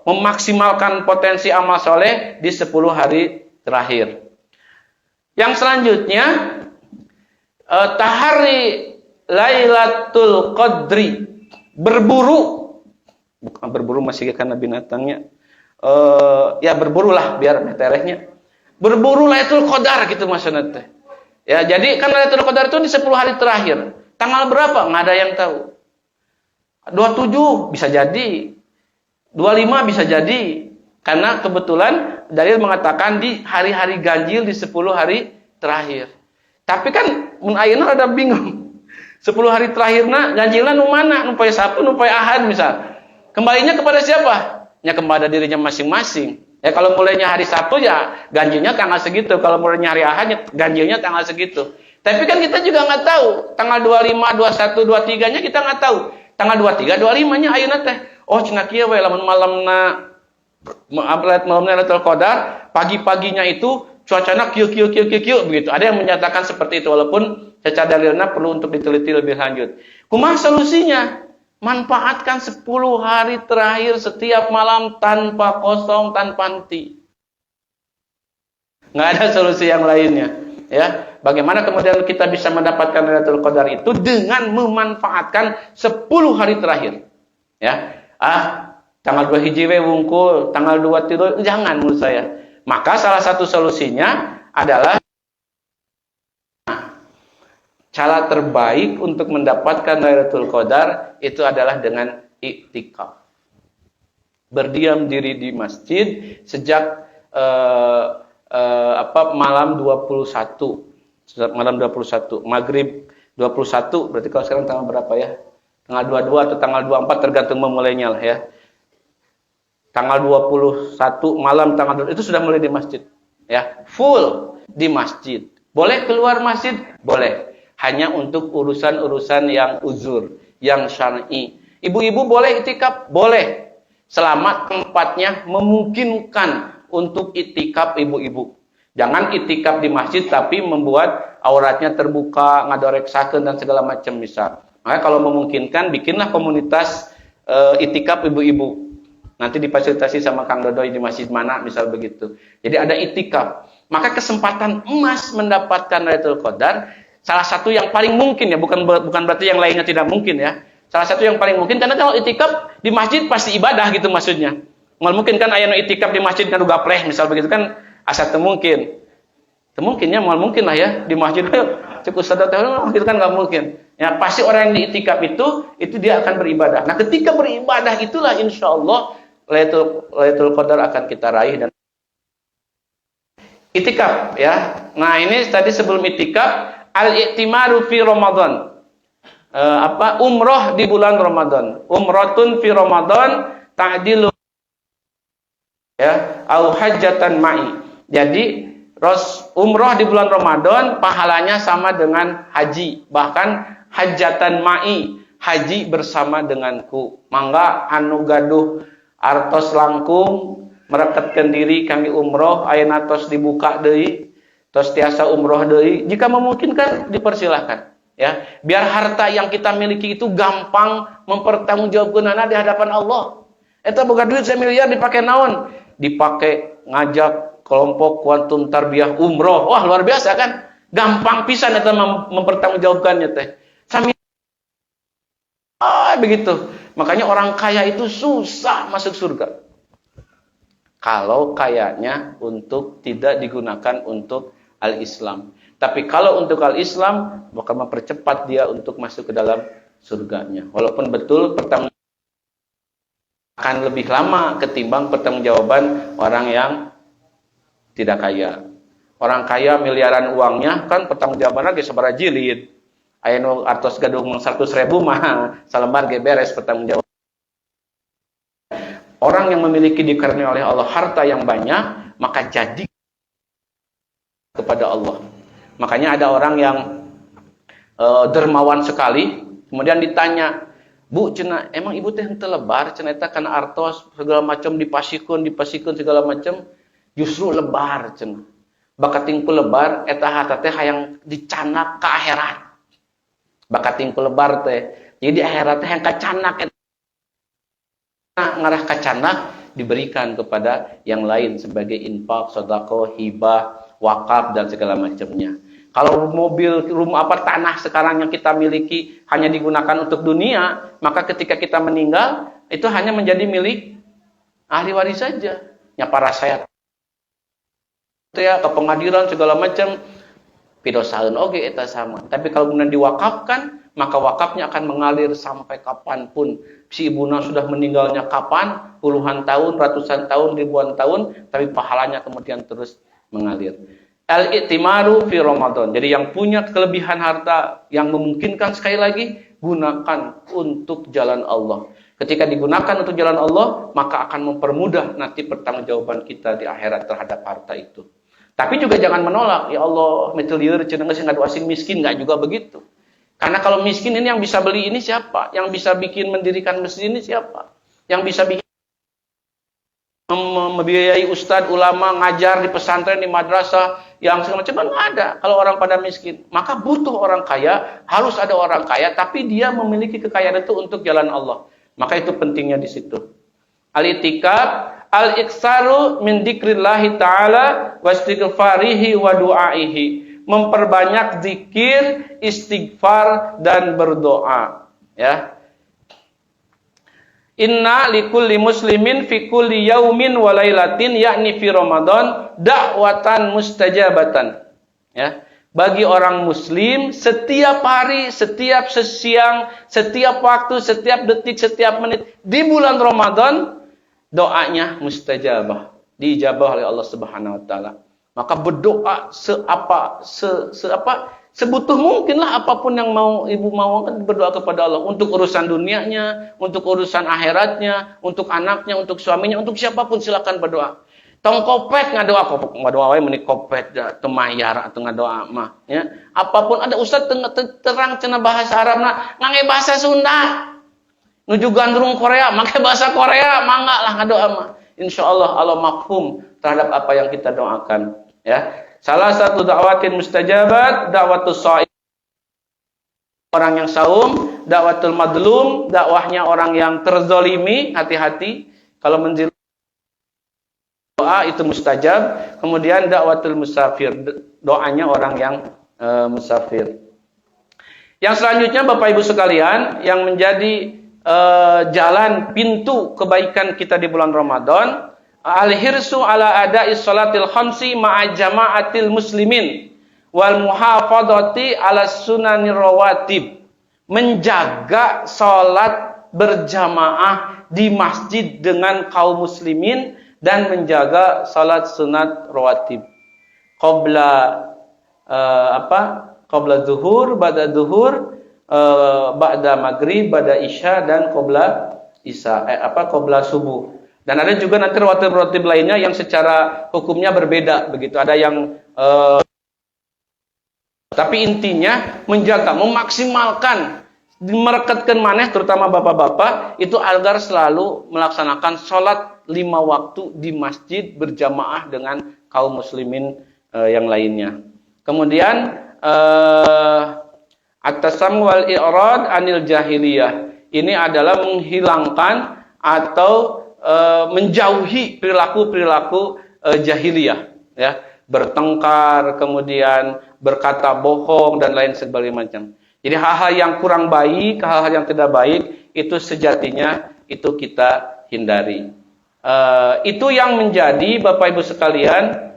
memaksimalkan potensi amal soleh di 10 hari terakhir. Yang selanjutnya, tahari Lailatul Qadri. Bukan berburu masih karena binatangnya. Ya berburulah biar terehnya. Berburu Lailatul Qadar gitu maksudnya teh. Ya, jadi kan Lailatul Qadar itu di 10 hari terakhir. Tanggal berapa? Nggak ada yang tahu. 27 bisa jadi. 25 bisa jadi. Karena kebetulan dalil mengatakan di hari-hari ganjil di 10 hari terakhir. Tapi kan mun ayeuna ada bingung. 10 hari terakhirna ganjilna nu mana? Nu poe Sabtu, nu poe Ahad misal. Kembalinya kepada siapa? Ya kepada dirinya masing-masing. Ya kalau mulainya hari Sabtu ya ganjilnya tanggal segitu. Kalau mulainya hari Ahad ya ganjilnya tanggal segitu. Tapi kan kita juga nggak tahu. Tanggal 25, 21, 23-nya kita nggak tahu. Tanggal 23, 25-nya ayeuna teh. Oh cenah kieu we lamun malamna Lailatul Qadar, pagi-paginya itu cuacanya kieu begitu. Ada yang menyatakan seperti itu walaupun secara dalilnya perlu untuk diteliti lebih lanjut. Kumaha solusinya? Manfaatkan 10 hari terakhir setiap malam tanpa kosong, tanpa henti. Nggak ada solusi yang lainnya. Ya, bagaimana kemudian kita bisa mendapatkan Lailatul Qadar itu dengan memanfaatkan 10 hari terakhir. Ya, tanggal 2 hiji we wungkul, tanggal 2 tidur, jangan menurut saya. Maka salah satu solusinya adalah cara terbaik untuk mendapatkan Lailatul Qadar itu adalah dengan iktikaf. Berdiam diri di masjid sejak malam 21. Malam 21, maghrib 21, berarti kalau sekarang tanggal berapa ya? Tanggal 22 atau tanggal 24 tergantung memulainya lah ya. Tanggal 21 malam tanggal 22 itu sudah mulai di masjid. Ya, full di masjid. Boleh keluar masjid? Boleh. Hanya untuk urusan-urusan yang uzur, yang syar'i. Ibu-ibu boleh itikaf? Boleh. Selama tempatnya memungkinkan untuk itikaf ibu-ibu. Jangan itikaf di masjid tapi membuat auratnya terbuka, ngadoreksakeun dan segala macam misal. Maka kalau memungkinkan bikinlah komunitas itikaf ibu-ibu. Nanti difasilitasi sama Kang Dodoy di masjid mana, misal begitu. Jadi ada itikaf. Maka kesempatan emas mendapatkan Lailatul Qadar, salah satu yang paling mungkin ya, bukan berarti yang lainnya tidak mungkin ya. Salah satu yang paling mungkin, karena kalau itikaf di masjid pasti ibadah gitu maksudnya. Nggak mungkin kan aya nu itikaf di masjid kan gapleh misal begitu kan, asa teu mungkin. Teu mungkinnya mal mungkin lah ya di masjid cukup sedekah itu kan nggak mungkin. Ya pasti orang yang di itikaf itu dia akan beribadah. Nah, ketika beribadah itulah insyaallah Lailatul Qadar akan kita raih. Dan itikaf ya. Nah, ini tadi sebelum itikaf al-i'timaru fi Ramadan. Umroh di bulan Ramadan. Umratun fi Ramadan ta'dilu ya au hajjatan ma'i. Jadi umroh di bulan Ramadan pahalanya sama dengan haji, bahkan hajjatan ma'i, haji bersama denganku. Mangga anu gaduh artos langkung merekatkan diri kangge umroh ayeuna tos dibuka deui, tos tiasa umroh deui, jika memungkinkan dipersilahkan. Ya, biar harta yang kita miliki itu gampang mempertanggungjawabkeunana di hadapan Allah. Eta boga duit 1 miliar dipakai naon? Dipakai ngajak kelompok kuantum tarbiyah umroh. Wah, luar biasa kan? Gampang pisan eta mempertanggungjawabkannya teh. Begitu. Makanya orang kaya itu susah masuk surga. Kalau kayanya untuk tidak digunakan untuk al-Islam. Tapi kalau untuk al-Islam, maka mempercepat dia untuk masuk ke dalam surganya. Walaupun betul pertanggung akan lebih lama ketimbang pertanggungjawaban orang yang tidak kaya. Orang kaya miliaran uangnya kan pertanggungjawaban lagi sabaraha jilid. Aya nu artos gaduh 100.000 mah salembar ge beres pertanggungjawaban. Orang yang memiliki dikaruniai oleh Allah harta yang banyak, maka jadi kepada Allah. Makanya ada orang yang dermawan sekali, kemudian ditanya, "Bu, cenah emang ibu teh henteu lebar cenah eta kana artos segala macam dipasikeun segala macam, justru lebar cenah. Bakatingku lebar eta harta teh hayang dicanak ka akhirat." Bakatingku lebar teh. Jadi akhirat teh hayang kacanak eta ngarah kacanak diberikan kepada yang lain sebagai infak, sedekah, hibah, wakaf dan segala macamnya. Kalau mobil, rumah, tanah sekarang yang kita miliki hanya digunakan untuk dunia, maka ketika kita meninggal itu hanya menjadi milik ahli waris saja. Ya para saya ya ke pengadilan segala macam pidosaeun oge eta sama. Tapi kalau kemudian diwakafkan, maka wakafnya akan mengalir sampai kapanpun. Si ibuna sudah meninggalnya kapan, puluhan tahun, ratusan tahun, ribuan tahun, tapi pahalanya kemudian terus mengalir. Al-i'timaru fi Ramadan. Jadi yang punya kelebihan harta yang memungkinkan, sekali lagi gunakan untuk jalan Allah. Ketika digunakan untuk jalan Allah, maka akan mempermudah nanti pertanggungjawaban kita di akhirat terhadap harta itu. Tapi juga jangan menolak, ya Allah, metelieur cenah geus ngadu asing miskin, enggak juga begitu. Karena kalau miskin ini yang bisa beli ini siapa? Yang bisa bikin mendirikan masjid ini siapa? Yang bisa bikin membiayai ustadz, ulama, ngajar di pesantren, di madrasah, yang segala macam nggak ada kalau orang pada miskin. Maka butuh orang kaya, harus ada orang kaya, tapi dia memiliki kekayaan itu untuk jalan Allah. Maka itu pentingnya di situ. Al-i'tikaf, al-iktsaru min dzikrillahi ta'ala wa istighfarihi wa du'aihi. Memperbanyak zikir, istighfar dan berdoa, ya. Inna likulli muslimin fi kulli yaumin wa lailatin yakni fi Ramadan da'watan mustajabatan. Ya. Bagi orang muslim setiap hari, setiap siang, setiap waktu, setiap detik, setiap menit di bulan Ramadan doanya mustajabah, diijabah oleh Allah Subhanahu wa taala. Maka berdoa sebutuh mungkinlah apapun yang mau ibu mau kan berdoa kepada Allah untuk urusan dunianya, untuk urusan akhiratnya, untuk anaknya, untuk suaminya, untuk siapapun silakan berdoa. Tong kopet ngadoa wae meuni kopet teu mayar atuh ngadoa mah ya. Apapun ada ustaz terang cenah bahasa Arabna ngangge bahasa Sunda. Nuju gandrung Korea make bahasa Korea mangga lah ngadoa mah. Insyaallah Allah mafhum terhadap apa yang kita doakan ya. Salah satu dakwatin mustajabat, dakwatus shaim. Orang yang saum, dakwatul madlum, dakwahnya orang yang terzolimi, hati-hati. Kalau menziarahi doa itu mustajab. Kemudian dakwatul musafir, doanya orang yang musafir. Yang selanjutnya Bapak Ibu sekalian, yang menjadi jalan pintu kebaikan kita di bulan Ramadan, al-hirsu ala ada'is salatil khamsi ma'a jama'atil muslimin wal muhafadhati ala sunanir rawatib. Menjaga salat berjamaah di masjid dengan kaum muslimin dan menjaga salat sunat rawatib. Qabla qabla zuhur, ba'da zuhur, ba'da maghrib, ba'da isya, dan qabla isya, qabla subuh. Dan ada juga nanti rawatib-rawatib lainnya yang secara hukumnya berbeda begitu. Ada yang tapi intinya menjaga, memaksimalkan, merekatkan maneh terutama bapak-bapak itu agar selalu melaksanakan sholat 5 waktu di masjid berjamaah dengan kaum muslimin yang lainnya. Kemudian at-tasam wal i'rad anil jahiliyah. Ini adalah menghilangkan atau menjauhi perilaku-perilaku jahiliyah, ya, bertengkar, kemudian berkata bohong dan lain sebagainya macam. Jadi hal-hal yang kurang baik, hal-hal yang tidak baik itu sejatinya itu kita hindari. Itu yang menjadi Bapak Ibu sekalian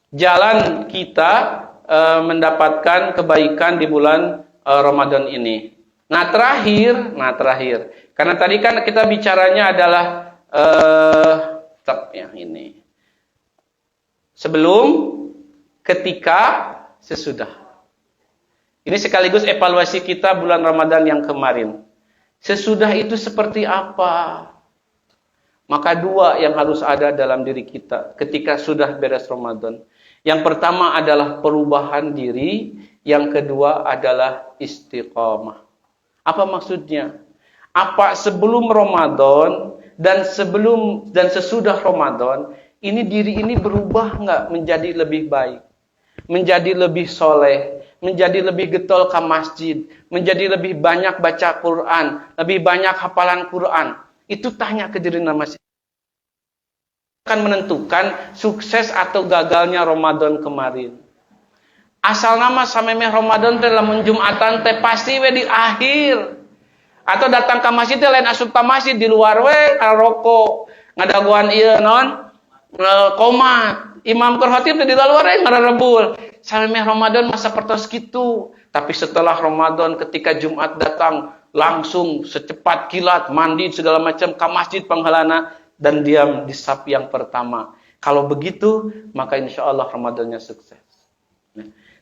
jalan kita mendapatkan kebaikan di bulan Ramadan ini. Nah terakhir, karena tadi kan kita bicaranya adalah yang ini. Sebelum, ketika, sesudah. Ini sekaligus evaluasi kita bulan Ramadan yang kemarin. Sesudah itu seperti apa? Maka 2 yang harus ada dalam diri kita ketika sudah beres Ramadan. Yang pertama adalah perubahan diri, yang kedua adalah istiqamah. Apa maksudnya? Apa sebelum Ramadan dan sesudah Ramadan, ini diri ini berubah nggak menjadi lebih baik, menjadi lebih soleh, menjadi lebih getol ke masjid, menjadi lebih banyak baca Quran, lebih banyak hafalan Quran. Itu tanya ke diri masing-masing. Akan menentukan sukses atau gagalnya Ramadan kemarin. Asal nama samemeh Ramadan teh lamun Jumatan teh pasti we di akhir. Atau datang ke masjid teh lain asup ka masjid di luar we ngaroko, ngadaguan ieu non qomat. Imam kerhatib teh di luar we ngarerebul. Samemeh Ramadan masa pertos kitu. Tapi setelah Ramadan ketika Jumat datang langsung secepat kilat mandi segala macam ke masjid panghalana dan diam di saf yang pertama. Kalau begitu maka insya Allah Ramadannya sukses.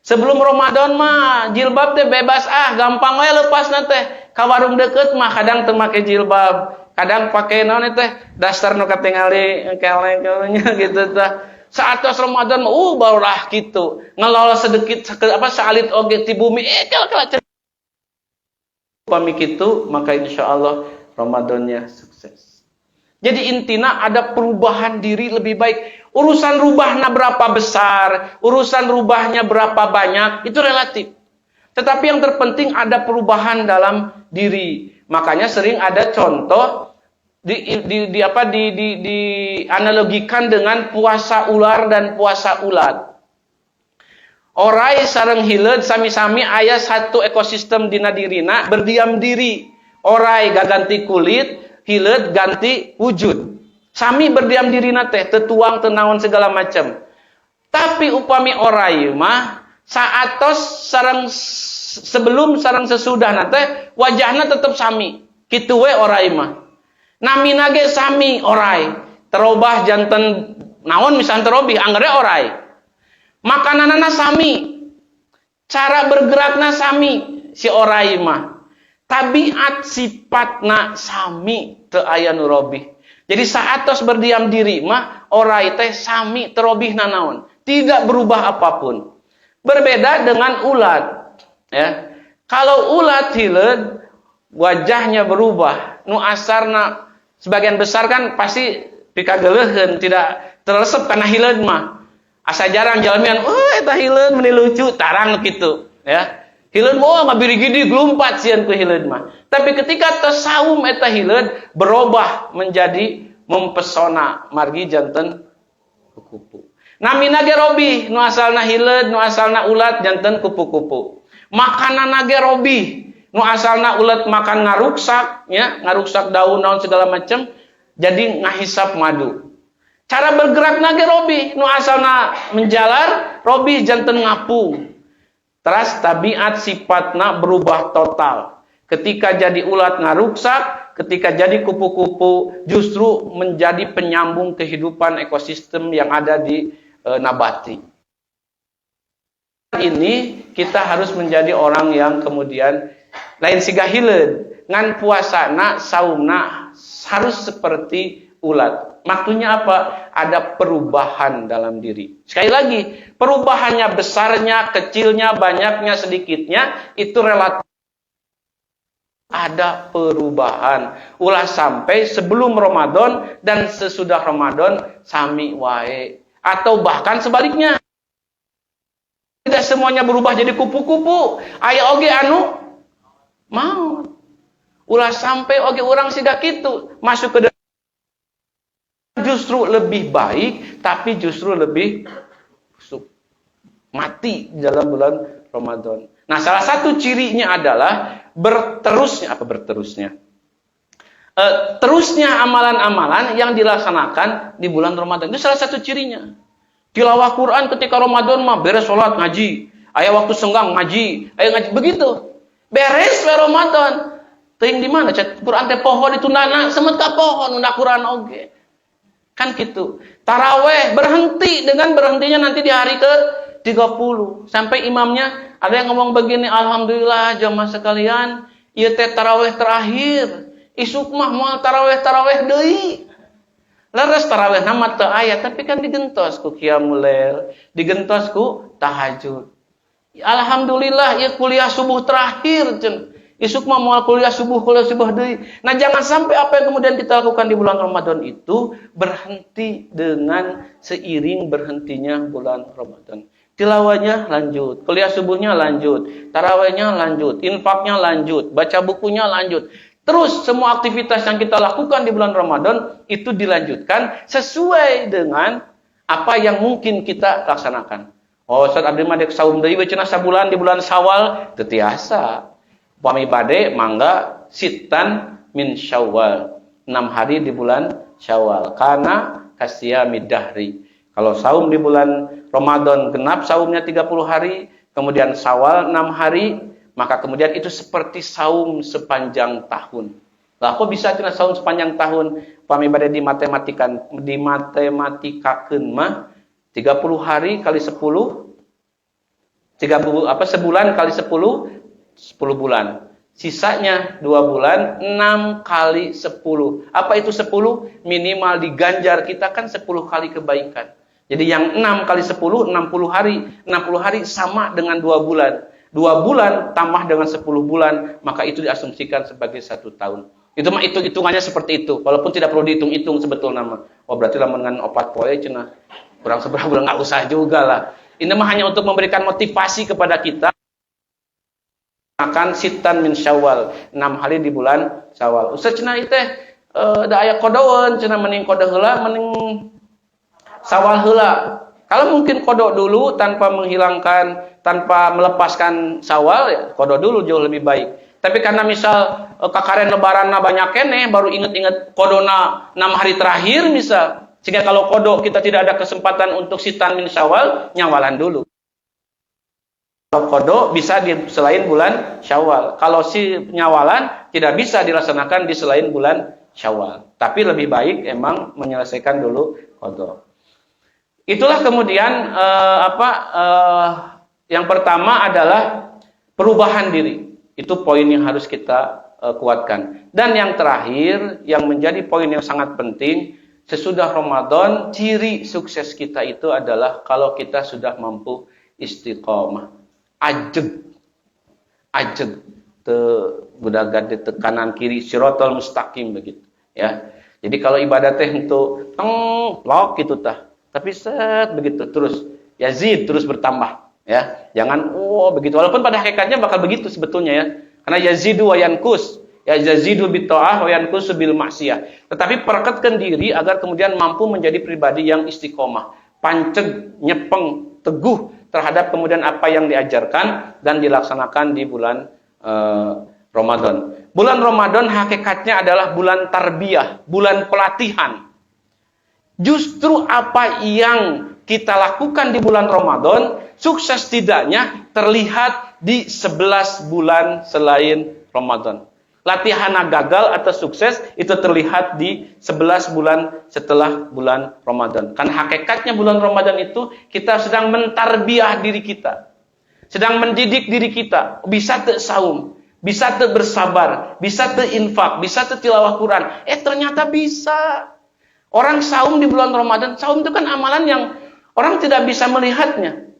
Sebelum Ramadan mah jilbab teh bebas gampang we lepas teh. Ka warung deket mah kadang teu make jilbab, kadang pake naon teh dasar nu katingali keleng-kelengnya gitu teh. Saatos Ramadan mah barulah kitu. Ngelol sedikit saalit oge ti bumi kel pami kitu maka insyaallah Ramadannya sukses. Jadi intina ada perubahan diri lebih baik. Urusan rubahnya berapa besar, urusan rubahnya berapa banyak, itu relatif. Tetapi yang terpenting ada perubahan dalam diri. Makanya sering ada contoh dianalogikan dengan puasa ular dan puasa ulat. Orai sareng hileud sami-sami aya satu ekosistem dina dirina berdiam diri. Orai gaganti kulit, hileud ganti wujud. Sami berdiam dirina teh, tetuang, tenaon segala macam. Tapi upami orai mah saatos sareng sebelum sareng sesudah nate wajahna tetep sami. Kitu we orai mah. Namina ge sami orai. Terobah janten naon misalnya terobih anggere orai. Makananana sami. Cara bergerakna sami si orai mah. Tabiat sifatna sami teu aya nu robih. Jadi saatos berdiam diri mah orai teh sami terobihna naon. Tidak berubah apapun. Berbeda dengan ulat. Ya. Kalau ulat hileud wajahnya berubah, nu asarna sebagian besar kan pasti pikageleuheun, tidak teresep karena hileud mah. Asa jarang jalmian, eta hileud meni lucu, tarang kitu, ya. Hileud moal ngabiri gidi glumpat sieun ku hileud mah. Tapi ketika tos saum eta hileud berubah menjadi mempesona margi janten kupu-kupu. Namina ge robih, nu asalna hileud, nu asalna ulat janten kupu-kupu. Makananna ge robih, nu asalna ulat makan ngaruksak, ya, ngaruksak daun segala macam, jadi ngahisap madu. Cara bergerakna ge robih, nu asalna menjalar, robih janten ngapung. Teras tabiat sifatna berubah total. Ketika jadi ulat ngaruksak, ketika jadi kupu-kupu justru menjadi penyambung kehidupan ekosistem yang ada di nabati. Ini kita harus menjadi orang yang kemudian lain siga hileud, ngan puasana saumna harus seperti ulat. Maksudnya apa? Ada perubahan dalam diri. Sekali lagi, perubahannya besarnya, kecilnya, banyaknya, sedikitnya itu relatif. Ada perubahan. Ulah sampai sebelum Ramadan dan sesudah Ramadan sami wae. Atau bahkan sebaliknya. Tidak semuanya berubah jadi kupu-kupu. Aya oge anu mau. Ulah sampai oge urang siga kitu. Masuk ke justru lebih baik, tapi justru lebih mati dalam bulan Ramadan. Nah, salah satu cirinya adalah terusnya amalan-amalan yang dilaksanakan di bulan Ramadan. Itu salah satu cirinya. Tilawah Quran ketika Ramadan mah beres sholat ngaji. Aya waktu senggang ngaji. Aya ngaji begitu. Beres we Ramadan. Teuing di mana? Quran teh pohon ditundana semet ka pohon unda Quran oge. Kan gitu. Taraweh berhenti dengan berhentinya nanti di hari ke 30. Sampai imamnya ada yang ngomong begini, alhamdulillah jamaah sekalian, ieu teh taraweh terakhir. Isuk mah moal taraweh deui. Leres taraweh nama teu aya, tapi kan digentos ku qiyamul lail, digentos ku tahajud. Alhamdulillah ieu kuliah subuh terakhir cenah. Isuk mah moal kuliah subuh deui. Nah, jangan sampai apa yang kemudian kita lakukan di bulan Ramadan itu berhenti dengan seiring berhentinya bulan Ramadan. Tilawahnya lanjut, kuliah subuhnya lanjut, tarawihnya lanjut, infaknya lanjut, baca bukunya lanjut. Terus semua aktivitas yang kita lakukan di bulan Ramadan itu dilanjutkan sesuai dengan apa yang mungkin kita laksanakan. Oh, Ustaz abdi mah dek saum deui we cenah sabulan di bulan Syawal teu tiasa. Upami bade mangga sitan min Syawal. 6 hari di bulan Syawal. Kana kasiyamid dahri. Kalau saum di bulan Ramadan genap saumnya 30 hari, kemudian Syawal 6 hari, maka kemudian itu seperti saum sepanjang tahun. Lah kok bisa cenah saum sepanjang tahun? Upami bade dimatematikakeun mah 30 hari kali 10 sebulan kali 10 bulan. Sisanya 2 bulan 6 kali 10. Apa itu 10? Minimal diganjar kita kan 10 kali kebaikan. Jadi yang 6 kali 10 60 hari. 60 hari sama dengan 2 bulan. 2 bulan tambah dengan 10 bulan, maka itu diasumsikan sebagai 1 tahun. Itu mah hitung-hitungannya seperti itu. Walaupun tidak perlu dihitung-hitung sebetulnya mah. Oh, berarti lah dengan opat poe cenah. Kurang seberapa bulan enggak usah juga lah. Ini mah hanya untuk memberikan motivasi kepada kita akan sitan min Syawal, 6 hari di bulan Syawal. Ustaz cenah ieu teh da aya kodoeun cenah mending kodo heula mending Syawal heula. Kalau mungkin kodok dulu tanpa melepaskan Syawal ya kodok dulu jauh lebih baik. Tapi karena misal kakaren lebaranna banyak keneh baru inget-inget kodona 6 hari terakhir misal. Sehingga kalau kodok kita tidak ada kesempatan untuk sitan min Syawal, nyawalan dulu. Kalau kodok bisa di selain bulan Syawal. Kalau si nyawalan tidak bisa dilaksanakan di selain bulan Syawal. Tapi lebih baik emang menyelesaikan dulu kodok. Itulah kemudian yang pertama adalah perubahan diri. Itu poin yang harus kita kuatkan. Dan yang terakhir yang menjadi poin yang sangat penting, sesudah Ramadan ciri sukses kita itu adalah kalau kita sudah mampu istiqomah. Ajeg budagan di kanan kiri sirotol mustaqim begitu ya. Jadi kalau ibadah teh untuk plok gitu tah, tapi set begitu terus yazid terus bertambah Ya, jangan begitu. Walaupun pada hakikatnya bakal begitu sebetulnya ya. Karena yazidu wa yankus. Ya yazidu bitta'ah wa yankusu bil maksiyah. Tetapi perekatkan diri agar kemudian mampu menjadi pribadi yang istiqomah, panceg, nyepeng, teguh terhadap kemudian apa yang diajarkan dan dilaksanakan di bulan Ramadan. Bulan Ramadan hakikatnya adalah bulan tarbiyah, bulan pelatihan. Justru apa yang kita lakukan di bulan Ramadan, sukses tidaknya terlihat di 11 bulan selain Ramadan. Latihan gagal atau sukses itu terlihat di 11 bulan setelah bulan Ramadan. Kan hakikatnya bulan Ramadan itu kita sedang mentarbiah diri kita. Sedang mendidik diri kita. Bisa saum, bisa bersabar, bisa infak, bisa tilawah Quran. Ternyata bisa. Orang saum di bulan Ramadan, saum itu kan amalan yang orang tidak bisa melihatnya.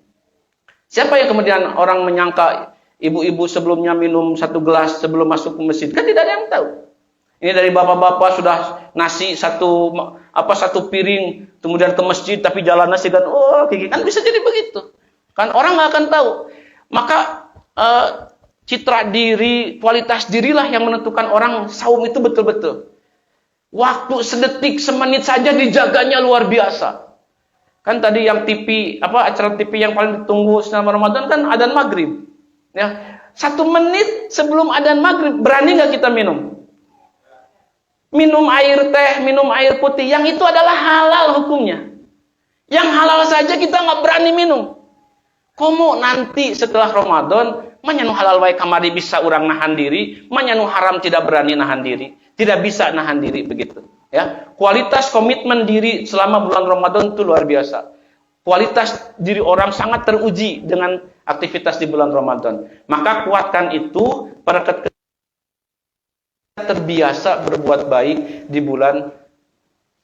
Siapa yang kemudian orang menyangka ibu-ibu sebelumnya minum 1 gelas sebelum masuk ke masjid? Kan tidak ada yang tahu. Ini dari bapak-bapak sudah nasi satu piring, kemudian ke masjid tapi jalan nasi kan, kan bisa jadi begitu. Kan orang nggak akan tahu. Maka citra diri, kualitas dirilah yang menentukan orang saum itu betul-betul. Waktu sedetik, semenit saja dijaganya luar biasa. Kan tadi yang acara TV yang paling ditunggu selama Ramadan kan adzan maghrib. Ya, 1 menit sebelum adzan maghrib, berani nggak kita minum? Minum air teh, minum air putih, yang itu adalah halal hukumnya. Yang halal saja kita nggak berani minum. Komo nanti setelah Ramadan, manyanu halal wae kamari bisa orang nahan diri, manyanu haram tidak berani nahan diri. Tidak bisa nahan diri begitu. Ya, kualitas komitmen diri selama bulan Ramadan itu luar biasa. Kualitas diri orang sangat teruji dengan aktivitas di bulan Ramadan. Maka kuatkan itu pada terbiasa berbuat baik di bulan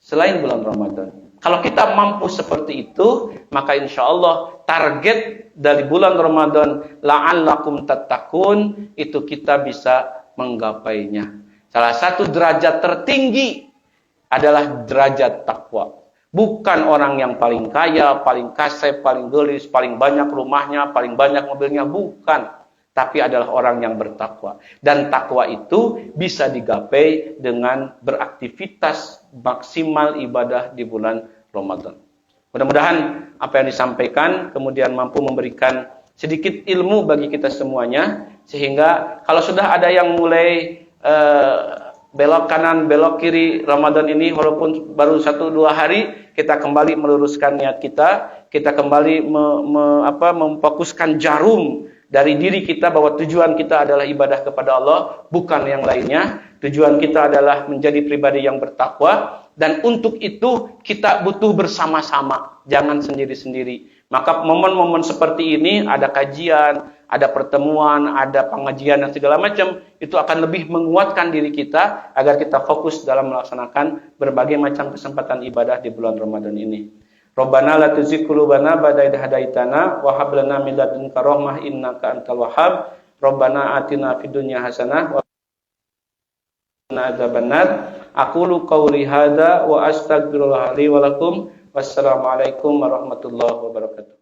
selain bulan Ramadan. Kalau kita mampu seperti itu, maka insya Allah target dari bulan Ramadan la'allakum tattaqun itu kita bisa menggapainya. Salah satu derajat tertinggi adalah derajat takwa. Bukan orang yang paling kaya, paling kasep, paling gelis, paling banyak rumahnya, paling banyak mobilnya, bukan. Tapi adalah orang yang bertakwa. Dan takwa itu bisa digapai dengan beraktivitas maksimal ibadah di bulan Ramadan. Mudah-mudahan apa yang disampaikan kemudian mampu memberikan sedikit ilmu bagi kita semuanya. Sehingga kalau sudah ada yang mulai belok kanan, belok kiri Ramadan ini, walaupun baru 1-2 hari, kita kembali meluruskan niat kita, kita kembali memfokuskan jarum dari diri kita bahwa tujuan kita adalah ibadah kepada Allah, bukan yang lainnya. Tujuan kita adalah menjadi pribadi yang bertakwa, dan untuk itu kita butuh bersama-sama, jangan sendiri-sendiri. Maka momen-momen seperti ini, ada kajian, ada pertemuan, ada pengajian dan segala macam, itu akan lebih menguatkan diri kita agar kita fokus dalam melaksanakan berbagai macam kesempatan ibadah di bulan Ramadan ini. Rabbana la tuzigh qulubana ba'da idh hadaitana wa hab lana min ladunka rahmah innaka antal wahhab. Rabbana atina fid dunya hasanah wa qina adzabannar. Aqulu qouli hadza wa astaghfirullah li wa lakum. Wassalamualaikum warahmatullahi wabarakatuh.